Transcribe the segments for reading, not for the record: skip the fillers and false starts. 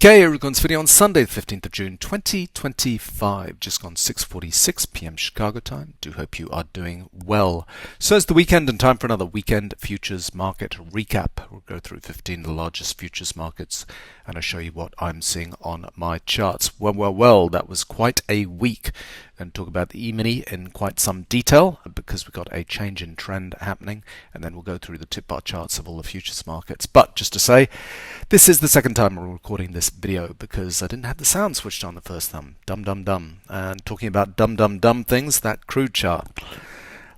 Okay, everyone's video on Sunday, the 15th of June, 2025, just gone 6:46 p.m. Chicago time. Do hope you are doing well. So it's the weekend and time for another weekend futures market recap. We'll go through 15 of the largest futures markets and I'll show you what I'm seeing on my charts. Well, that was quite a week. And talk about the E-mini in quite some detail because we've got a change in trend happening, and then we'll go through the tip bar charts of all the futures markets. But just to say, this is the second time we're recording this video because I didn't have the sound switched on the first time. Dum. And talking about dumb things, that crude chart.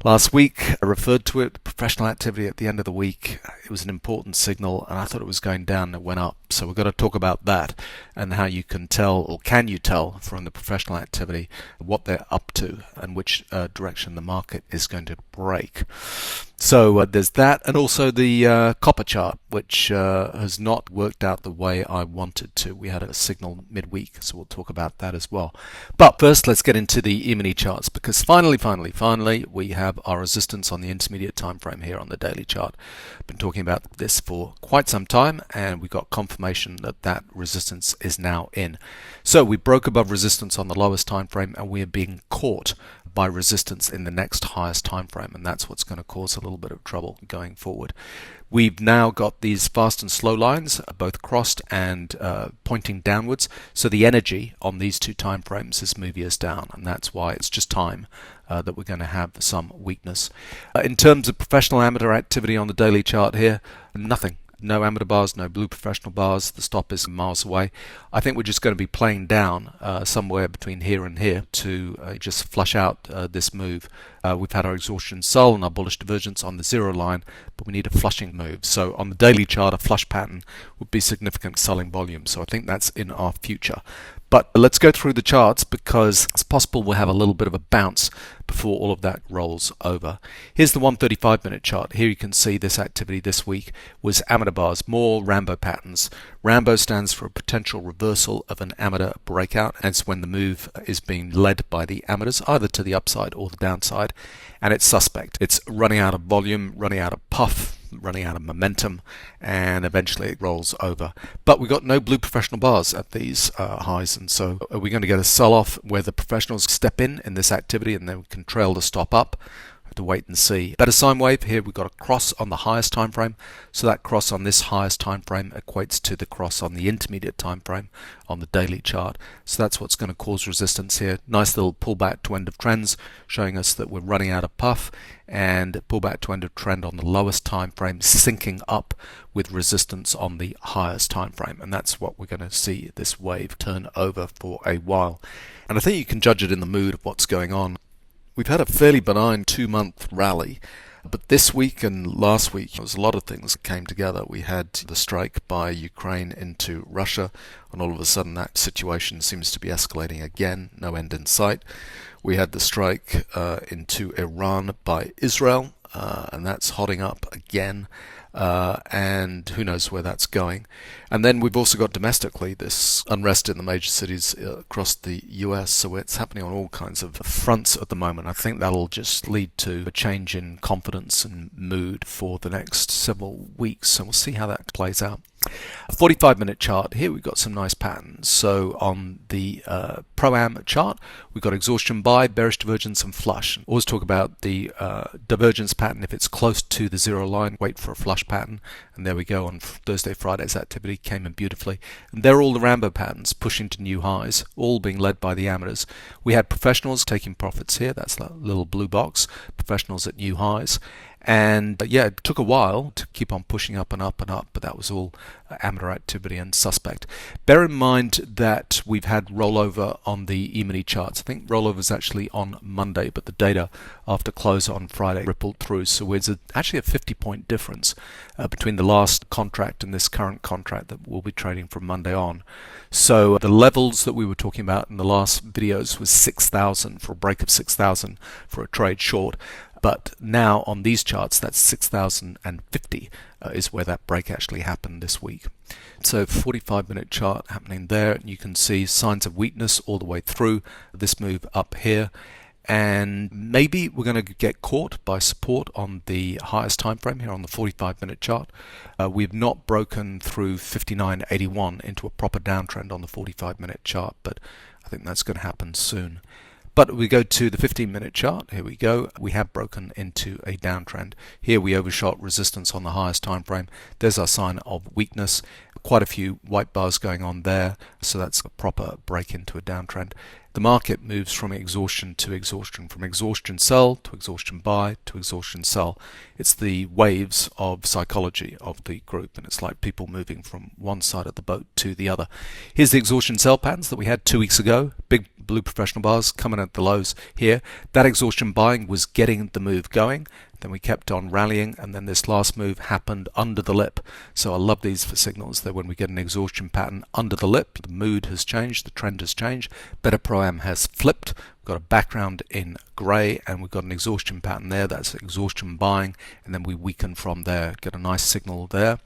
Last week, I referred to it, professional activity at the end of the week. It was an important signal, and I thought it was going down and it went up. So we've got to talk about that and how you can tell, or can you tell, from the professional activity what they're up to and which direction the market is going to break. So there's that, and also the copper chart, which has not worked out the way I wanted to. We had a signal midweek, so we'll talk about that as well. But first, let's get into the E-mini charts, because finally, we have our resistance on the intermediate time frame here on the daily chart. Been talking about this for quite some time, and we got confirmation that that resistance is now in. So we broke above resistance on the lowest time frame, and we are being caught by resistance in the next highest time frame, and that's what's going to cause a little bit of trouble going forward. We've now got these fast and slow lines both crossed and pointing downwards, so the energy on these two time frames is moving us down, and that's why it's just time that we're going to have some weakness. In terms of professional amateur activity on the daily chart here, nothing. No amateur bars, no blue professional bars. The stop is miles away. I think we're just going to be playing down somewhere between here and here to just flush out this move. We've had our exhaustion sell and our bullish divergence on the zero line, but we need a flushing move. So on the daily chart, a flush pattern would be significant selling volume. So I think that's in our future. But let's go through the charts because it's possible we'll have a little bit of a bounce before all of that rolls over. Here's the 135-minute chart. Here you can see this activity this week was amateur bars, more Rambo patterns. Rambo stands for a potential reversal of an amateur breakout, and it's when the move is being led by the amateurs, either to the upside or the downside, and it's suspect. It's running out of volume, running out of puff, running out of momentum, and eventually it rolls over. But we got no blue professional bars at these highs, and so are we going to get a sell-off where the professionals step in this activity and then we can trail the stop up? Have to wait and see. Better sine wave here. We've got a cross on the highest time frame, so that cross on this highest time frame equates to the cross on the intermediate time frame on the daily chart. So that's what's going to cause resistance here. Nice little pullback to end of trends, showing us that we're running out of puff, and pullback to end of trend on the lowest time frame, syncing up with resistance on the highest time frame, and that's what we're going to see this wave turn over for a while. And I think you can judge it in the mood of what's going on. We've had a fairly benign 2-month rally, but this week and last week there was a lot of things that came together. We had the strike by Ukraine into Russia, and all of a sudden that situation seems to be escalating again, no end in sight. We had the strike into Iran by Israel, and that's hotting up again. And who knows where that's going. And then we've also got domestically this unrest in the major cities across the US, so it's happening on all kinds of fronts at the moment. I think that'll just lead to a change in confidence and mood for the next several weeks, so we'll see how that plays out. A 45-minute chart. Here we've got some nice patterns. So on the Pro-Am chart, we've got exhaustion buy, bearish divergence, and flush. Always talk about the divergence pattern. If it's close to the zero line, wait for a flush pattern. And there we go on Thursday, Friday's activity. Came in beautifully. And they're all the Rambo patterns, pushing to new highs, all being led by the amateurs. We had professionals taking profits here. That's that little blue box. Professionals at new highs. And yeah, it took a while to keep on pushing up and up and up, but that was all amateur activity and suspect. Bear in mind that we've had rollover on the E-mini charts. I think rollover is actually on Monday, but the data after close on Friday rippled through. So it's actually a 50-point difference between the last contract and this current contract that we'll be trading from Monday on. So the levels that we were talking about in the last videos was 6,000 for a break of 6,000 for a trade short. But now on these charts, that's 6,050 is where that break actually happened this week. So 45-minute chart happening there. You can see signs of weakness all the way through this move up here. and maybe we're going to get caught by support on the highest time frame here on the 45-minute chart. We've not broken through 59.81 into a proper downtrend on the 45-minute chart, but I think that's going to happen soon. But we go to the 15-minute chart. Here we go. We have broken into a downtrend. Here we overshot resistance on the highest time frame. There's our sign of weakness. Quite a few white bars going on there, so that's a proper break into a downtrend. The market moves from exhaustion to exhaustion, from exhaustion sell to exhaustion buy to exhaustion sell. It's the waves of psychology of the group, and it's like people moving from one side of the boat to the other. Here's the exhaustion sell patterns that we had 2 weeks ago. Big blue professional bars coming at the lows here. That exhaustion buying was getting the move going. Then we kept on rallying, and then this last move happened under the lip. So I love these for signals that when we get an exhaustion pattern under the lip, the mood has changed, the trend has changed. Better Pro-Am has flipped. We've got a background in grey, and we've got an exhaustion pattern there. That's exhaustion buying, and then we weaken from there. Get a nice signal there.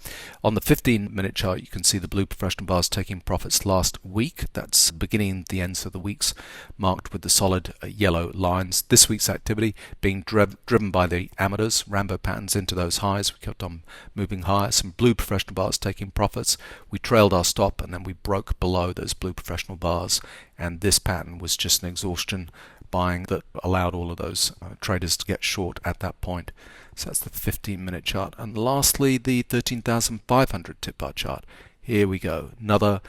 On the 15-minute chart, you can see the blue professional bars taking profits last week. That's beginning the ends of the weeks, marked with the solid yellow lines. This week's activity being driven by the amateurs, Rambo patterns into those highs. We kept on moving higher. Some blue professional bars taking profits. We trailed our stop, and then we broke below those blue professional bars, and this pattern was just an exhaustion buying that allowed all of those traders to get short at that point. So that's the 15-minute chart. And lastly, the 13,500 tip bar chart. Here we go, another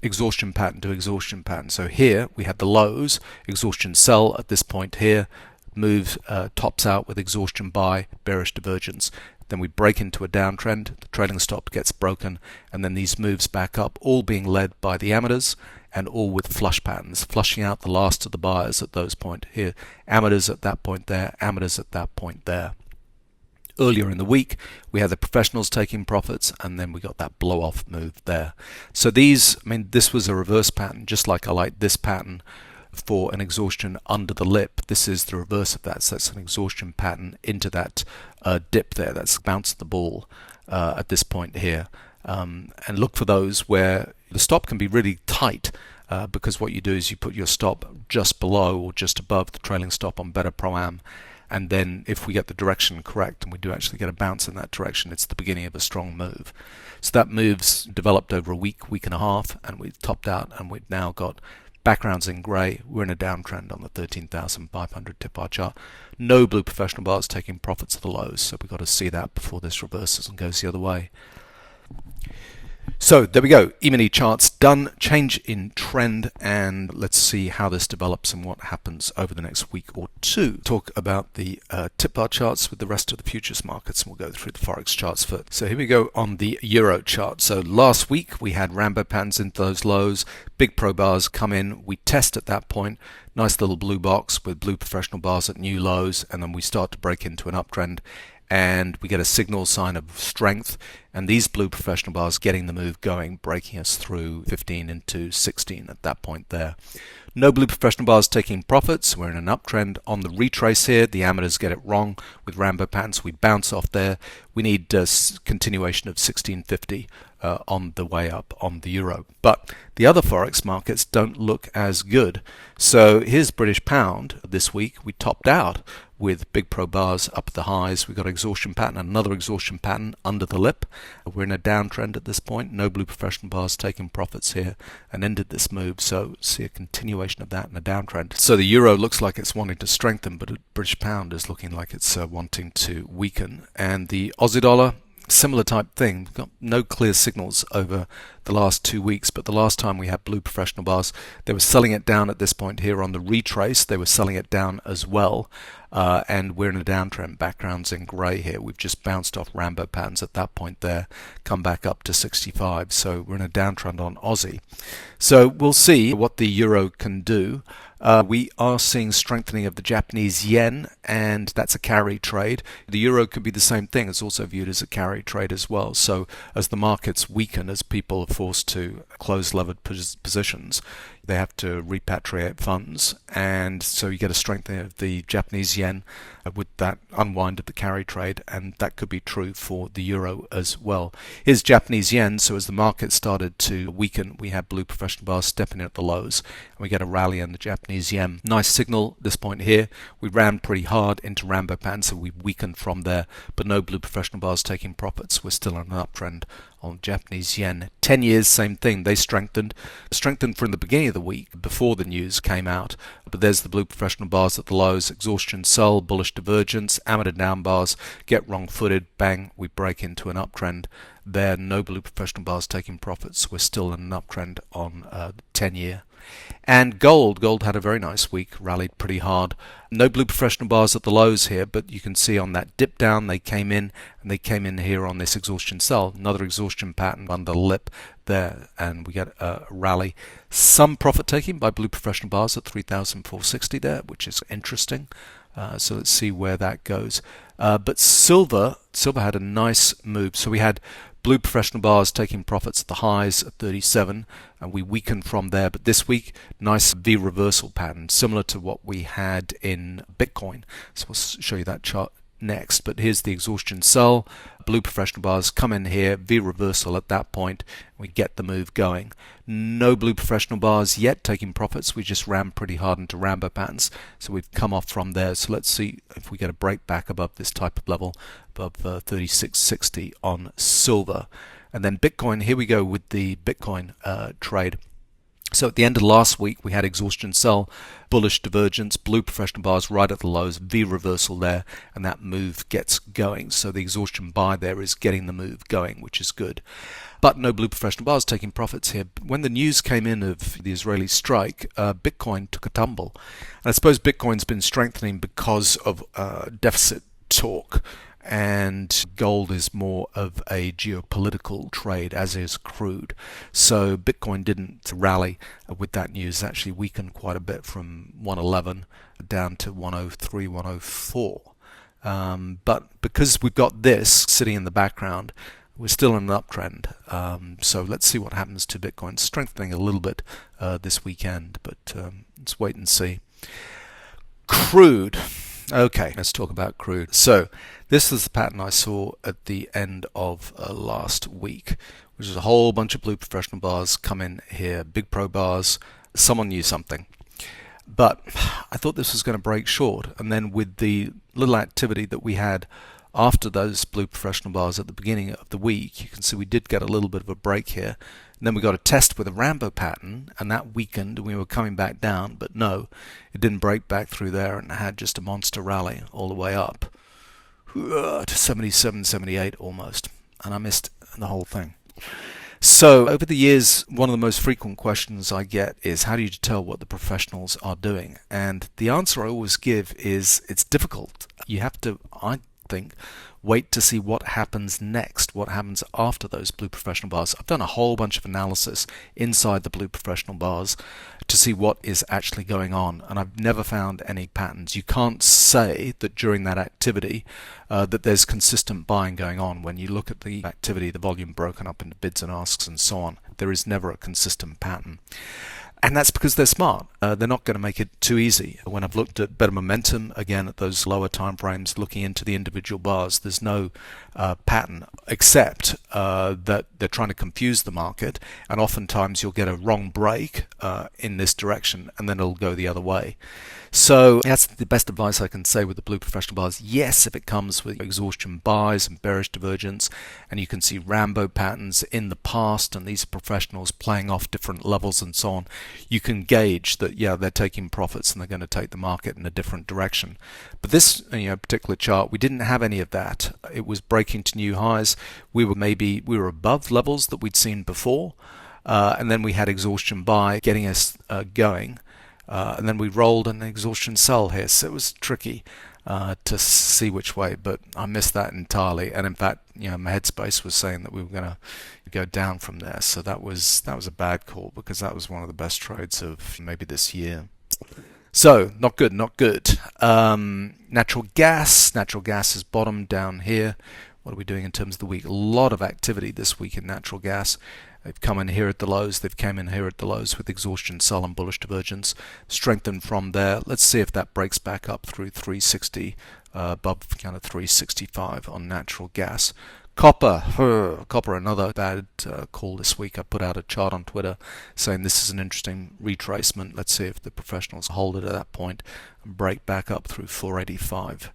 exhaustion pattern to exhaustion pattern. So here we had the lows, exhaustion sell at this point here, move tops out with exhaustion buy, bearish divergence. Then we break into a downtrend, the trailing stop gets broken, and then these moves back up, all being led by the amateurs, and all with flush patterns, flushing out the last of the buyers at those points here. Amateurs at that point there, amateurs at that point there. Earlier in the week, we had the professionals taking profits, and then we got that blow-off move there. So these, I mean, this was a reverse pattern, just like I like this pattern for an exhaustion under the lip. This is the reverse of that, so that's an exhaustion pattern into that dip there. That's bounced the ball at this point here. And look for those where the stop can be really tight, because what you do is you put your stop just below or just above the trailing stop on Better Pro-Am, and then if we get the direction correct and we do actually get a bounce in that direction, it's the beginning of a strong move. So that move's developed over a week and a half, and we've topped out, and we've now got backgrounds in grey. We're in a downtrend on the 13,500 tip bar chart. No blue professional bars taking profits at the lows, so we've got to see that before this reverses and goes the other way. So there we go, Emini charts done, change in trend, and let's see how this develops and what happens over the next week or two. Talk about the tip bar charts with the rest of the futures markets, and we'll go through the Forex charts first. So here we go on the Euro chart. So last week we had Rambo patterns into those lows, big pro bars come in, we test at that point, nice little blue box with blue professional bars at new lows, and then we start to break into an uptrend, and we get a signal sign of strength, and these blue professional bars getting the move going, breaking us through 15 into 16 at that point there. No blue professional bars taking profits. We're in an uptrend on the retrace here. The amateurs get it wrong with Rambo patterns. We bounce off there. We need continuation of 1650 on the way up on the euro. But the other Forex markets don't look as good. So here's British pound this week. We topped out with big pro bars up at the highs. We've got exhaustion pattern, another exhaustion pattern under the lip. We're in a downtrend at this point. No blue professional bars taking profits here and ended this move. So see a continuation of that in a downtrend. So the euro looks like it's wanting to strengthen, but the British pound is looking like it's wanting to weaken. And the Aussie dollar, similar type thing. We've got no clear signals over the last 2 weeks, but the last time we had blue professional bars, they were selling it down at this point here on the retrace. They were selling it down as well, and we're in a downtrend. Backgrounds in grey here. We've just bounced off Rambo patterns at that point there, come back up to 65. So we're in a downtrend on Aussie. So we'll see what the euro can do. We are seeing strengthening of the Japanese yen, and that's a carry trade. The euro could be the same thing. It's also viewed as a carry trade as well. So as the markets weaken, as people forced to close levered positions. They have to repatriate funds, and so you get a strengthening of the Japanese yen with that unwind of the carry trade, and that could be true for the euro as well. Here's Japanese yen. So as the market started to weaken, we had blue professional bars stepping in at the lows, and we get a rally in the Japanese yen. Nice signal at this point here. We ran pretty hard into Rambo pattern, so we weakened from there, but no blue professional bars taking profits. We're still on an uptrend on Japanese yen. 10 years, same thing. They strengthened from the beginning of the week before the news came out. But there's the blue professional bars at the lows. Exhaustion sell, bullish divergence, amateur down bars, get wrong footed, bang, we break into an uptrend. There, no blue professional bars taking profits. We're still in an uptrend on 10 year. And gold had a very nice week, rallied pretty hard. No blue professional bars at the lows here, but you can see on that dip down they came in, and they came in here on this exhaustion sell. Another exhaustion pattern under the lip there, and we get a rally. Some profit taking by blue professional bars at 3,460 there, which is interesting. So let's see where that goes. But silver had a nice move. So we had blue professional bars taking profits at the highs at 37, and we weakened from there. But this week, nice V reversal pattern, similar to what we had in Bitcoin. So we'll show you that chart next. But here's the exhaustion sell. Blue professional bars come in here, V reversal at that point. We get the move going. No blue professional bars yet taking profits. We just ran pretty hard into Rambo patterns, so we've come off from there. So let's see if we get a break back above this type of level, above 36.60 on silver. And then Bitcoin, here we go with the Bitcoin trade. So at the end of last week, we had exhaustion sell, bullish divergence, blue professional bars right at the lows, V reversal there, and that move gets going. So the exhaustion buy there is getting the move going, which is good. But no blue professional bars taking profits here. When the news came in of the Israeli strike, Bitcoin took a tumble. And I suppose Bitcoin's been strengthening because of deficit talk. And gold is more of a geopolitical trade, as is crude. So Bitcoin didn't rally with that news. It actually weakened quite a bit from 111 down to 103, 104. But because we've got this sitting in the background, we're still in an uptrend. So let's see what happens to Bitcoin. It's strengthening a little bit this weekend, but let's wait and see. Crude. Okay, let's talk about crude. So this is the pattern I saw at the end of last week, which is a whole bunch of blue professional bars come in here, big pro bars. Someone knew something. But I thought this was going to break short, and then with the little activity that we had after those blue professional bars at the beginning of the week, you can see we did get a little bit of a break here. And then we got a test with a Rambo pattern, and that weakened, and we were coming back down, but no, it didn't break back through there, and it had just a monster rally all the way up to 77, 78 almost, and I missed the whole thing. So over the years, one of the most frequent questions I get is, how do you tell what the professionals are doing? And the answer I always give is, it's difficult. You have to, I think, wait to see what happens next, what happens after those blue professional bars. I've done a whole bunch of analysis inside the blue professional bars to see what is actually going on, and I've never found any patterns. You can't say that during that activity that there's consistent buying going on. When you look at the activity, the volume broken up into bids and asks and so on, there is never a consistent pattern. And that's because they're smart. They're not going to make it too easy. When I've looked at better momentum, again at those lower time frames, looking into the individual bars, there's no pattern except that they're trying to confuse the market, and oftentimes you'll get a wrong break in this direction, and then it'll go the other way. So that's the best advice I can say with the blue professional bars. Yes, if it comes with exhaustion buys and bearish divergence, and you can see Rambo patterns in the past, and these professionals playing off different levels and so on, you can gauge that, yeah, they're taking profits and they're going to take the market in a different direction. But this particular chart, we didn't have any of that. It was breaking to new highs. We were above levels that we'd seen before, and then we had exhaustion buy getting us going. And then we rolled an exhaustion sell here, so it was tricky to see which way, but I missed that entirely. And in fact, my headspace was saying that we were going to go down from there, so that was a bad call, because that was one of the best trades of maybe this year. So not good. Natural gas has bottomed down here. What are we doing in terms of the week? A lot of activity this week in natural gas. They've come in here at the lows. They've came in here at the lows with exhaustion, sell and bullish divergence. Strengthened from there. Let's see if that breaks back up through 360, above kind of 365 on natural gas. Copper, another bad call this week. I put out a chart on Twitter saying this is an interesting retracement. Let's see if the professionals hold it at that point and break back up through 485.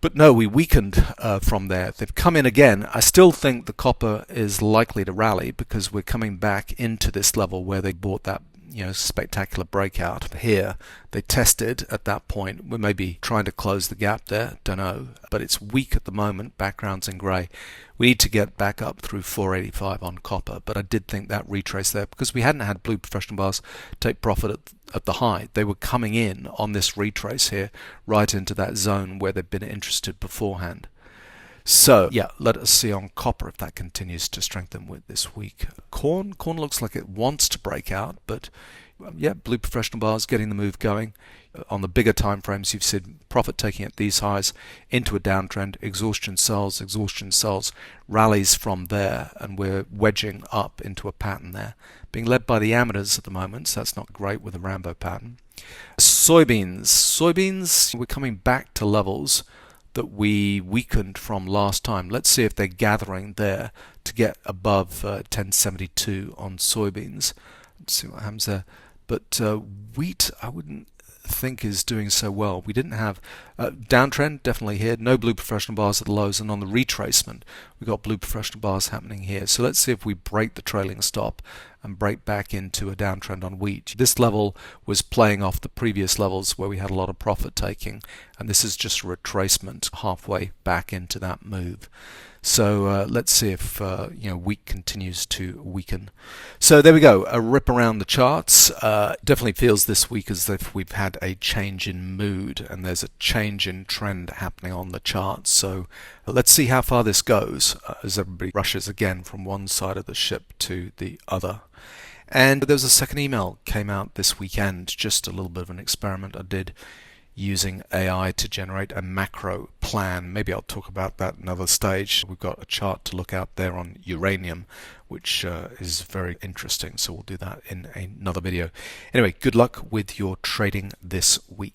But no, we weakened from there. They've come in again. I still think the copper is likely to rally because we're coming back into this level where they bought that spectacular breakout here. They tested at that point. We may be trying to close the gap there, don't know, but it's weak at the moment. Background's in grey. We need to get back up through 485 on copper, but I did think that retrace there because we hadn't had blue professional bars take profit at the high. They were coming in on this retrace here right into that zone where they've been interested beforehand. So yeah, let us see on copper if that continues to strengthen with this week. Corn looks like it wants to break out, but yeah, blue professional bars getting the move going. On the bigger time frames, you've seen profit taking at these highs into a downtrend, exhaustion sells, rallies from there, and we're wedging up into a pattern there. Being led by the amateurs at the moment, so that's not great with a Rambo pattern. Soybeans, we're coming back to levels that we weakened from last time. Let's see if they're gathering there to get above 1072 on soybeans. Let's see what happens there. But wheat, I wouldn't think is doing so well. We didn't have downtrend definitely here, no blue professional bars at the lows, and on the retracement we've got blue professional bars happening here. So let's see if we break the trailing stop and break back into a downtrend on wheat. This level was playing off the previous levels where we had a lot of profit taking, and this is just a retracement halfway back into that move. So let's see if wheat continues to weaken. So there we go, a rip around the charts. Definitely feels this week as if we've had a change in mood and there's a change in trend happening on the charts. So let's see how far this goes as everybody rushes again from one side of the ship to the other. And there was a second email came out this weekend, just a little bit of an experiment I did using AI to generate a macro plan. Maybe I'll talk about that another stage. We've got a chart to look out there on uranium, which is very interesting, so we'll do that in another video. Anyway, good luck with your trading this week.